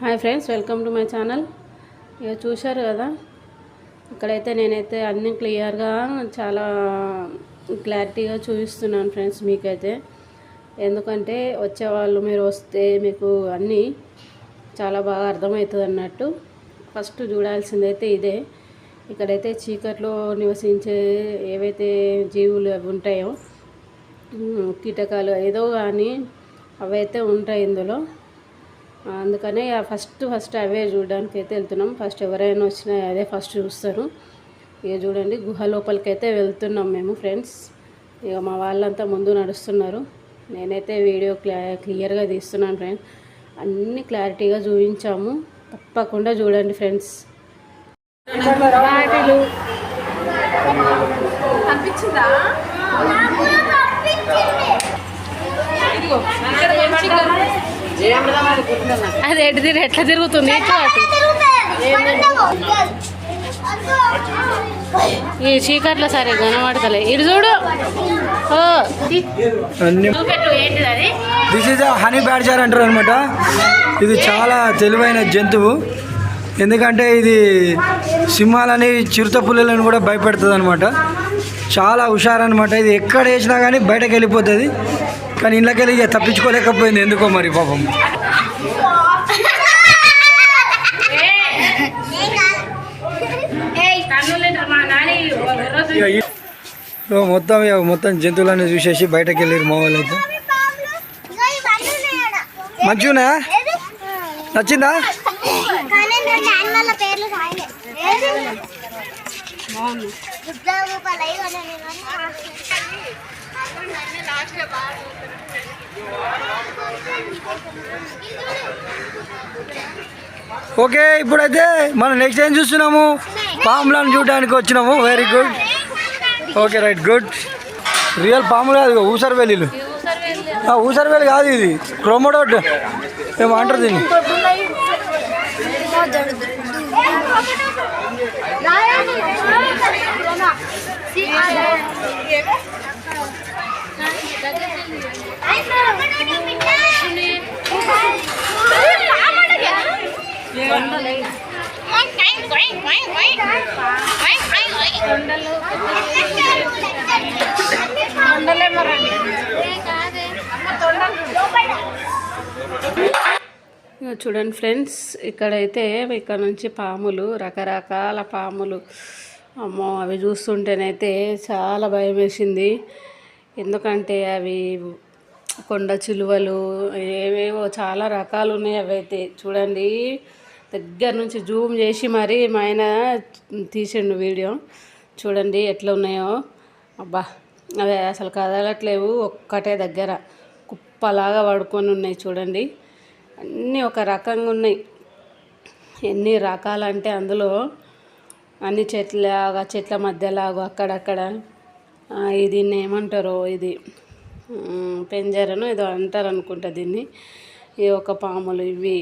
Hi friends, welcome to my channel. ఇక చూశారు కదా, ఇక్కడైతే నేనైతే అన్నీ క్లియర్గా చాలా క్లారిటీగా చూపిస్తున్నాను ఫ్రెండ్స్ మీకైతే. ఎందుకంటే వచ్చేవాళ్ళు మీరు వస్తే మీకు అన్నీ చాలా బాగా అర్థమవుతుంది అన్నట్టు. ఫస్ట్ చూడాల్సిందైతే ఇదే. ఇక్కడైతే చీకట్లో నివసించే ఏవైతే జీవులు అవి ఉంటాయో, కీటకాలు ఏదో కానీ అవైతే ఉంటాయి ఇందులో. అందుకనే ఫస్ట్ అవే చూడడానికి అయితే వెళ్తున్నాం. ఫస్ట్ ఎవరైనా వచ్చినా అదే ఫస్ట్ చూస్తారు. ఇక చూడండి, గుహ లోపలికి అయితే వెళ్తున్నాం మేము ఫ్రెండ్స్. ఇక మా వాళ్ళంతా ముందు నడుస్తున్నారు, నేనైతే వీడియో క్లియర్గా తీస్తున్నాను ఫ్రెండ్స్. అన్నీ క్లారిటీగా చూపించాము, తప్పకుండా చూడండి ఫ్రెండ్స్. బాటిలు అనిపించిందా? అది ఎట్లా తిరుగుతుంది ఈ చీకట్లో సరే కనబడతలే. ఇటు చూడు, దిస్ ఈజ్ హనీ బ్యాడ్జర్ అంటారు అనమాట. ఇది చాలా తెలివైన జంతువు. ఎందుకంటే ఇది సింహాలని, చిరుత పుల్లలను కూడా భయపెడుతుంది అనమాట. చాలా హుషారు అనమాట. ఇది ఎక్కడ వేసినా కానీ బయటకు వెళ్ళిపోతుంది. కానీ ఇంట్లోకి వెళ్ళి తప్పించుకోలేకపోయింది ఎందుకో మరి పాపం. మొత్తం జంతువులన్నీ చూసేసి బయటకు వెళ్ళారు మా వాళ్ళు అయితే. మంచిగా నచ్చిందా? ఓకే, ఇప్పుడైతే మనం నెక్స్ట్ ఏం చూస్తున్నాము? పాములను చూడడానికి వచ్చినాము. Very good. Okay, right, good. Real పాములు కాదు, ఊసరవేలీలు. ఊసరవేలి కాదు, ఇది క్రోమోడోట్ ఏమో అంటారు దీన్ని. చూడండి ఫ్రెండ్స్, ఇక్కడ నుంచి పాములు, రకరకాల పాములు. అమ్మో, అవి చూస్తుంటేనైతే చాలా భయం వేసింది. ఎందుకంటే అవి కొండ చిలువలు ఏవేవో చాలా రకాలు ఉన్నాయి. అవి అయితే చూడండి, దగ్గర నుంచి జూమ్ చేసి మరి మా ఆయన తీసిండు వీడియో. చూడండి ఎట్లా ఉన్నాయో. అబ్బా, అవి అసలు కదలట్లేవు, ఒక్కటే దగ్గర కుప్పలాగా పడుకొని ఉన్నాయి. చూడండి, అన్నీ ఒక రకంగా ఉన్నాయి. ఎన్ని రకాలంటే అందులో అన్ని చెట్ల మధ్యలాగా అక్కడక్కడ దీన్ని ఏమంటారో, ఇది పెంజరను ఏదో అంటారు అనుకుంటా దీన్ని. ఈ ఒక పాములు ఇవి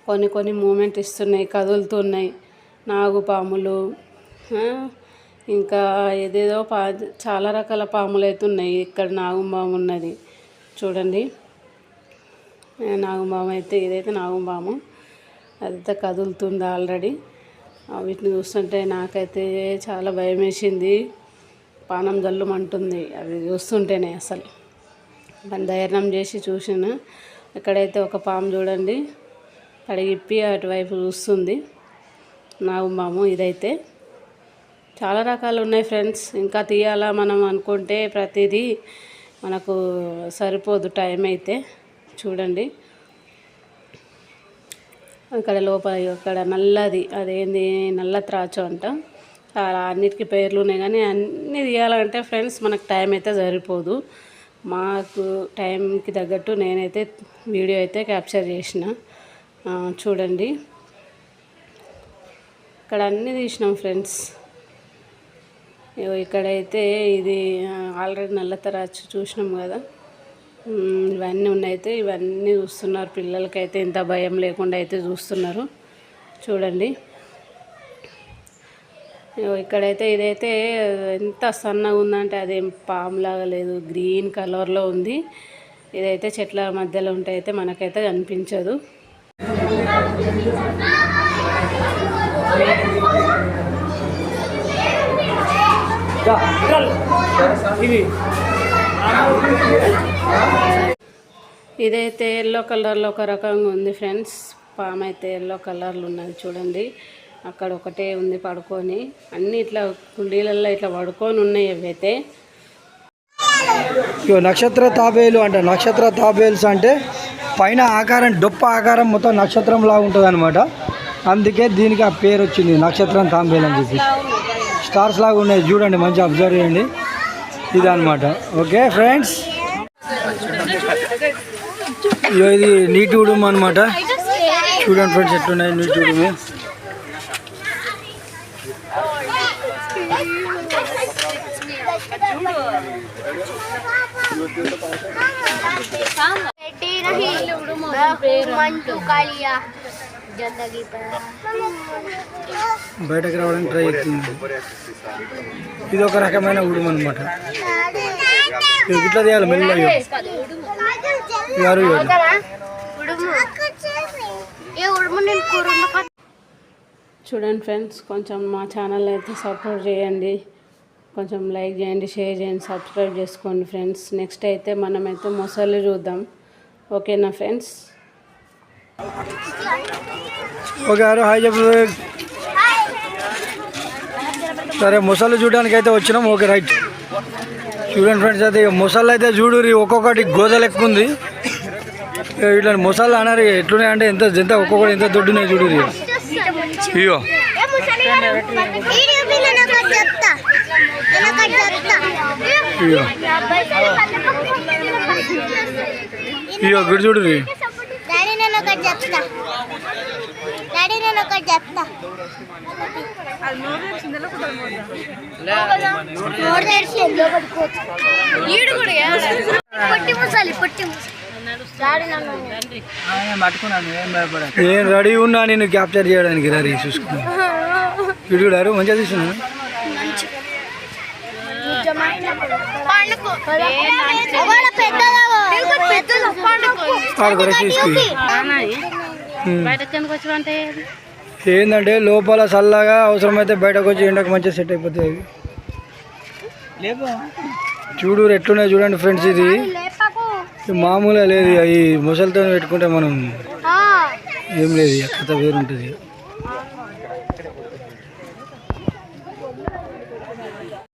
కొన్ని మూమెంట్ ఇస్తున్నాయి, కదులుతున్నాయి. నాగుపాములు, ఇంకా ఏదేదో చాలా రకాల పాములు అయితే ఉన్నాయి. ఇక్కడ నాగుపాము ఉన్నది చూడండి. నాగుపాము అయితే, ఇదైతే నాగుపాము, అదైతే కదులుతుంది ఆల్రెడీ. వీటిని చూస్తుంటే నాకైతే చాలా భయం వేసింది, పానం జల్లుమంటుంది అవి చూస్తుంటేనే. అసలు ధైర్యం చేసి చూసిన. ఇక్కడైతే ఒక పాము చూడండి, పడిగిప్పి అటువైపు చూస్తుంది, నాగుపాము. ఇదైతే చాలా రకాలు ఉన్నాయి ఫ్రెండ్స్. ఇంకా తీయాలా మనం అనుకుంటే ప్రతిదీ మనకు సరిపోదు టైం అయితే. చూడండి, అక్కడ లోపల అక్కడ నల్లది, అదేంది నల్ల త్రాచు అంట. చాలా అన్నిటికీ పేర్లు ఉన్నాయి, కానీ అన్నీ తీయాలంటే ఫ్రెండ్స్ మనకు టైం అయితే సరిపోదు. మాకు టైంకి తగ్గట్టు నేనైతే వీడియో అయితే క్యాప్చర్ చేసిన. చూడండి, ఇక్కడ అన్నీ తీసినాం ఫ్రెండ్స్. ఇక్కడైతే ఇది ఆల్రెడీ నల్ల త్రాచు చూసినాం కదా. ఇవన్నీ ఉన్నాయితే, ఇవన్నీ చూస్తున్నారు. పిల్లలకైతే ఇంత భయం లేకుండా అయితే చూస్తున్నారు. చూడండి, ఇక్కడైతే ఇదైతే ఎంత సన్నగా ఉందంటే అదేం పాములాగా లేదు, గ్రీన్ కలర్లో ఉంది. ఇదైతే చెట్ల మధ్యలో ఉంటే అయితే మనకైతే కనిపించదు. ఇదైతే ఎల్లో కలర్లో ఒక రకంగా ఉంది ఫ్రెండ్స్. పాము అయితే ఎల్లో కలర్లో ఉన్నది చూడండి. అక్కడ ఒకటే ఉంది పడుకొని, అన్నీ ఇట్లా కుండీలలో ఇట్లా పడుకొని ఉన్నాయి. అవైతే నక్షత్ర తాబేలు అంట. నక్షత్ర తాబేల్స్ అంటే పైన ఆకారం డొప్ప ఆకారం మొత్తం నక్షత్రం లాగా ఉంటుంది అనమాట. అందుకే దీనికి ఆ పేరు వచ్చింది, నక్షత్రం తాబేలు అని చెప్పి. స్టార్స్ లాగా ఉన్నాయి చూడండి, మంచిగా అబ్జర్వ్ చేయండి. ఇది అనమాట. ఓకే ఫ్రెండ్స్, ఇది నీటి ఉడుము అనమాట. చూడండి ఫ్రెండ్స్ ఎట్లున్నాయి నీటి ఉడుము. బయటకు రావడానికి ట్రై చేస్తుంది. ఇది ఒక రకమైన ఉడుము అనమాట. ఇట్లా తీయాలి మెల్లగా. చూడండి ఫ్రెండ్స్, కొంచెం మా ఛానల్ అయితే సపోర్ట్ చేయండి, కొంచెం లైక్ చేయండి, షేర్ చేయండి, సబ్స్క్రైబ్ చేసుకోండి ఫ్రెండ్స్. నెక్స్ట్ అయితే మనమైతే మొసళ్ళు చూద్దాం. ఓకేనా ఫ్రెండ్స్? ఓకే హాయ్ చెప్పు. సరే, మొసళ్ళు చూడడానికి అయితే వచ్చినాం. Okay right. చూడండి ఫ్రెండ్స్, అయితే మొసళ్ళు అయితే చూడురి, ఒక్కొక్కటి గోదలు ఎక్కువ ఉంది. ఇట్లా మొసళ్ళు అన్నారు ఎట్లున్నాయి అంటే ఎంత ఒక్కొక్కటి ఎంత దొడ్డున్నాయి చూడురి. అయ్యో అయ్యో అయ్యో గిడి చూడురి. నేను రెడీ ఉన్నా నేను క్యాప్చర్ చేయడానికి. రెడీ చూసుకున్నా వీడియో మంచిగా తీసుకున్నాను. ఏంటంటే లోపల చల్లగా, అవసరమైతే బయటకు వచ్చి ఎండకు మంచిగా సెట్ అయిపోతుంది. చూడు ఎట్లున్నాయి చూడండి ఫ్రెండ్స్. ఇది మామూలుగా లేదు. ఈ మొసలితో పెట్టుకుంటే మనం ఏం లేదు, కథ వేరుంటుంది.